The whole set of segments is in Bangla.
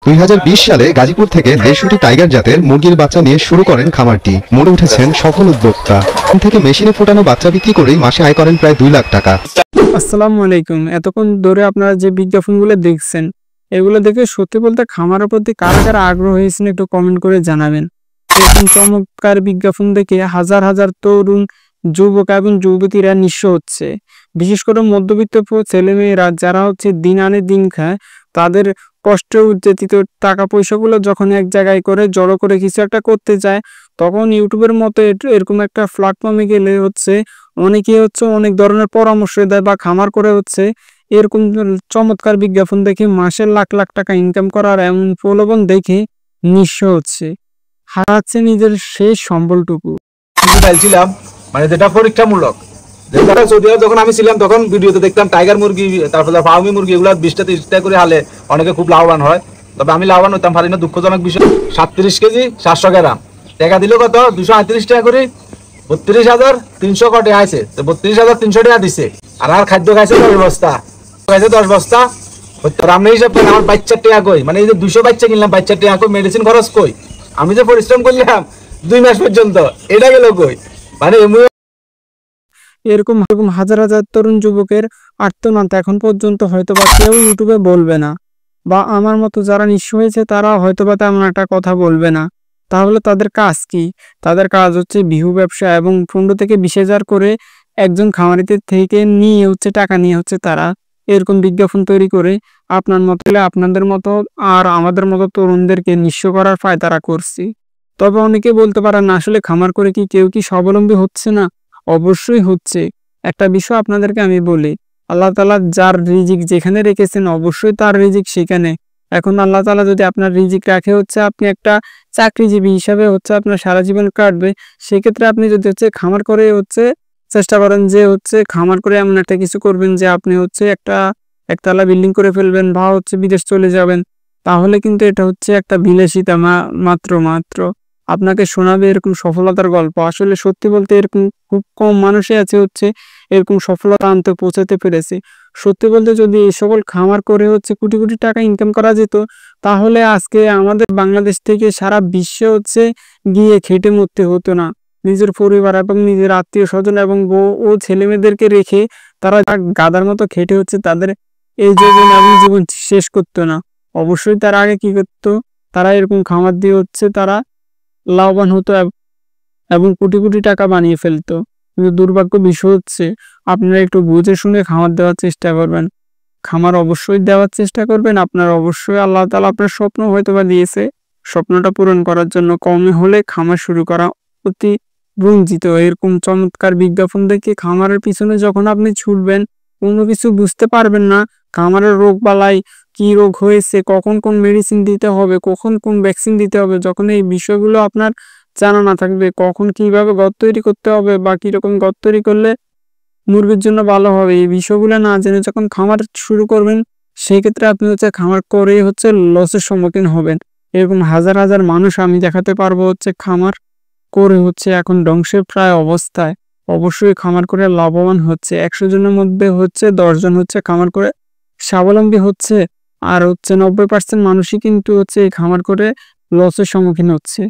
2020 সালে গাজীপুর থেকে 150টি টাইগার জাতের মুরগির বাচ্চা নিয়ে শুরু করেন খামারটি। মনে উঠেছেন সফল উদ্যোক্তা। থেকে মেশিনে ফোটানো বাচ্চা বিক্রি করেই মাসে আয় করেন প্রায় 2 লাখ টাকা। আসসালামু আলাইকুম। এতক্ষণ ধরে আপনারা যে বিজ্ঞাপনগুলো দেখছেন, এগুলো দেখে সত্যি বলতে খামারের প্রতি কারা কারা আগ্রহ হয়েছেন একটু কমেন্ট করে জানাবেন। এরকম চমৎকার বিজ্ঞাপন দেখে হাজার হাজার তরুণ যুবক এবং যুবতীরা নিঃস্ব হচ্ছে। বিশেষ করে মধ্যবিত্ত ছেলেমেয়েরা যারা হচ্ছে দিন আনে দিন খায়, তাদের কষ্ট উর্জিত টাকা পয়সাগুলো যখন এক জায়গায় করে জড়ো করে কিছু একটা করতে যায়, তখন ইউটিউবের মতো এরকম একটা প্ল্যাটফর্মে গেলে হচ্ছে অনেকে হচ্ছে অনেক ধরনের পরামর্শ দেয় বা খামার করে হচ্ছে এরকম চমৎকার বিজ্ঞাপন দেখে মাসের লাখ লাখ টাকা ইনকাম করার এমন প্রলোভন দেখে নিঃস্ব হচ্ছে, হারাচ্ছে নিজের শেষ সম্বলটুকু। ছিলাম মানে যেটা পরীক্ষামূলক, যদিও যখন আমি ছিলাম তখন ভিডিওতে দেখতাম টাইগার মুরগি, তারপরে ফার্মি মুরগি এগুলো 20-30 করে হালে অনেকে খুব লাভবান হয়। তবে আমি লাভবান হতাম পারি না, দুঃখজনক বিষয়। 37 কেজি 700 গ্রাম টাকা দিল কত 238 টাকা করে, 32,300 কটে আছে, 32,300 টাকা দিছে। আর খাদ্য খাইছে 10 বস্তা, খাইছে 10 বস্তা। রামনা হিসাব করেন আমার বাচ্চার টাকা কই, মানে এই যে 200 বাচ্চা কিনলাম, বাচ্চার টাকা কই, মেডিসিন খরচ কই, আমি যে পরিশ্রম করলাম 2 মাস পর্যন্ত, এটা গেল কই। মানে এরকম হাজার হাজার তরুণ যুবকের আর্তনাদ এখন পর্যন্ত হয়তোবা কেউ ইউটিউবে বলবে না, বা আমার মতো যারা নিঃস্ব হয়েছে তারা হয়তোবা তেমন একটা কথা বলবে না। তাহলে তাদের কাজ কি? তাদের কাজ হচ্ছে বিহু ব্যবসা এবং 15 থেকে 20,000 করে একজন খামারিতে থেকে নিয়ে হচ্ছে টাকা নিয়ে হচ্ছে তারা এরকম বিজ্ঞাপন তৈরি করে আপনার মতো আপনাদের মতো আর আমাদের মতো তরুণদেরকে নিঃস্ব করার ফায়দা তারা করছি। তবে অনেকে বলতে পারেন না, আসলে খামার করে কি কেউ কি স্বাবলম্বী হচ্ছে না? অবশ্যই হচ্ছে। একটা বিষয় আপনাদেরকে আমি বলি, আল্লাহ তাআলা যার রিজিক যেখানে রেখেছেন অবশ্যই তার রিজিক সেখানে। এখন আল্লাহ তাআলা যদি আপনার রিজিক রাখে হচ্ছে আপনি একটা চাকরিজীবী হিসাবে হচ্ছে আপনার সারা জীবন কাটবে, সেক্ষেত্রে আপনি যদি হচ্ছে খামার করে হচ্ছে চেষ্টা করেন যে হচ্ছে খামার করে এমন একটা কিছু করবেন যে আপনি হচ্ছে একতলা বিল্ডিং করে ফেলবেন বা হচ্ছে বিদেশ চলে যাবেন, তাহলে কিন্তু এটা হচ্ছে একটা বিলাসিতা মাত্র আপনাকে শোনাবে এরকম সফলতার গল্প। আসলে সত্যি বলতে এরকম খুব কম মানুষই আছে হচ্ছে এরকম সফলতা আনতে পৌঁছাতে পেরেছে। সত্যি বলতে যদি এই সকল খামার করে হচ্ছে কোটি কোটি টাকা ইনকাম করা যেত, তাহলে আজকে আমাদের বাংলাদেশ থেকে সারা বিশ্বে হচ্ছে গিয়ে খেটে মরতে হতো না। নিজের পরিবার এবং নিজের আত্মীয় স্বজন এবং বউ ও ছেলে মেয়েদেরকে রেখে তারা গাধার মতো খেটে হচ্ছে তাদের এই জীবন এবং জীবন শেষ করতো না। অবশ্যই তার আগে কি করতো, তারা এরকম খামার দিয়ে হচ্ছে তারা লাভবান হতো এবং কোটি কোটি টাকা বানিয়ে ফেলতো। কিন্তু দুর্ভাগ্য বিষয় হচ্ছে আপনারা একটু বুঝে শুনে খামার দেওয়ার চেষ্টা করবেন। খামার অবশ্যই দেওয়ার চেষ্টা করবেন। আপনার অবশ্যই আল্লাহ তাআলা আপনার স্বপ্ন হয়তোবা দিয়েছে, স্বপ্নটা পূরণ করার জন্য কমে হলে খামার শুরু করা অতি রঞ্জিত। এরকম চমৎকার বিজ্ঞাপন দেখে খামারের পিছনে যখন আপনি ছুটবেন, কোনো কিছু বুঝতে পারবেন না। খামারের রোগ বালাই, কি রোগ হয়েছে, কখন কোন মেডিসিন দিতে হবে, কখন কোন ভ্যাকসিন দিতে হবে, যখন এই বিষয়গুলো আপনার জানা না থাকবে, কখন কিভাবে ঘর তৈরি করতে হবে বা কিরকম ঘর তৈরি করলে মুরগির জন্য ভালো হবে, এই বিষয়গুলো না জেনে যখন খামার শুরু করবেন, সেই ক্ষেত্রে আপনি হচ্ছে খামার করেই হচ্ছে লসের সম্মুখীন হবেন। এরকম হাজার হাজার মানুষ আমি দেখাতে পারবো হচ্ছে খামার করে হচ্ছে এখন ধ্বংসের প্রায় অবস্থায়। অবশ্যই খামার করে লাভবান হচ্ছে। 100 জনের মধ্যে হচ্ছে 10 জন হচ্ছে খামার করে স্বাবলম্বী হচ্ছে, আর হচ্ছে 90% মানুষই কিন্তু হচ্ছে এই খামার করে লসের সম্মুখীন হচ্ছে।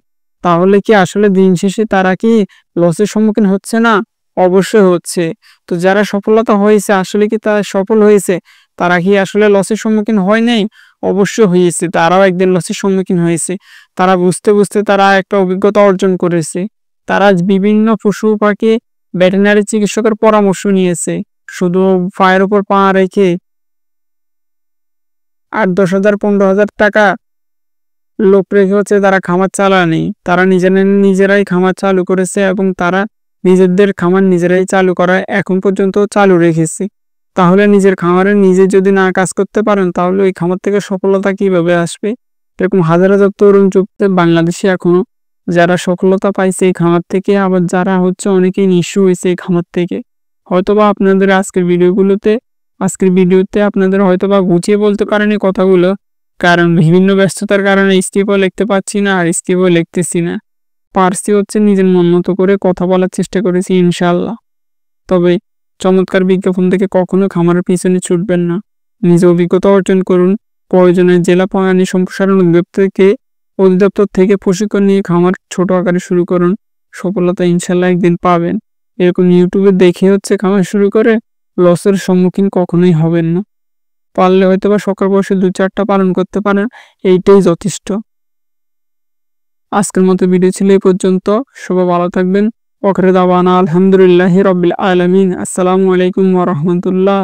তাহলে কি আসলে দিন শেষে তারা কি লসের সম্মুখীন হচ্ছে না? অবশ্যই হচ্ছে। তো যারা সফলতা হয়েছে আসলে কি তারা সফল হয়েছে, তারা কি আসলে লসের সম্মুখীন হয় নাই? অবশ্যই হয়েছে, তারাও একদিন লসের সম্মুখীন হয়েছে। তারা বুঝতে বুঝতে তারা একটা অভিজ্ঞতা অর্জন করেছে। তারা বিভিন্ন পশু পাখি ভেটেরিনারি চিকিৎসকের পরামর্শ নিয়েছে। শুধু পায়ের উপর পা রেখে 8-10 হাজার 15,000 টাকা লোক রেখে হচ্ছে তারা খামার চালায়নি। তারা নিজেরাই খামার চালু করেছে এবং তারা নিজেদের খামার নিজেরাই চালু করা এখন পর্যন্ত চালু রেখেছে। তাহলে নিজের খামারে নিজে যদি না কাজ করতে পারেন, তাহলে ওই খামার থেকে সফলতা কিভাবে আসবে? এরকম হাজার হাজার তরুণ যুবক বাংলাদেশে এখনো যারা সফলতা পাইছে এই খামার থেকে, আবার যারা হচ্ছে অনেকেই নিঃস্ব হয়েছে এই খামার থেকে। হয়তোবা আপনাদের আজকের ভিডিওতে আপনাদের হয়তোবা গুছিয়ে বলতে পারেনি কথাগুলো, কারণ বিভিন্ন ব্যস্ততার কারণে স্ক্রিপ্টও লিখতে পারছি না আর স্ক্রিপ্টও লিখতেছি না। পারছি হচ্ছে নিজের মন মতো করে কথা বলার চেষ্টা করেছি ইনশাআল্লাহ। তবে চমৎকার বিজ্ঞাপন থেকে কখনো খামারের পিছনে ছুটবেন না, নিজে অভিজ্ঞতা অর্জন করুন, প্রয়োজনে জেলা প্রাণী সম্প্রসারণ অধিদপ্তর থেকে প্রশিক্ষণ নিয়ে খামার ছোট আকারে শুরু করুন। সফলতা ইনশাল্লাহ একদিন পাবেন। এরকম ইউটিউবে দেখে খামার শুরু করে লসের সম্মুখীন কখনোই হবেন না। পারলে হয়তোবা সকাল বয়সে 2-4টা পালন করতে পারেন, এইটাই যথেষ্ট। আজকের মতো ভিডিও ছিল এই পর্যন্ত। সবাই ভালো থাকবেন। ওয়াখির দাওয়ানা আলহামদুলিল্লাহি রাব্বিল আলামিন। আসসালামু আলাইকুম ওয়া রাহমাতুল্লাহ।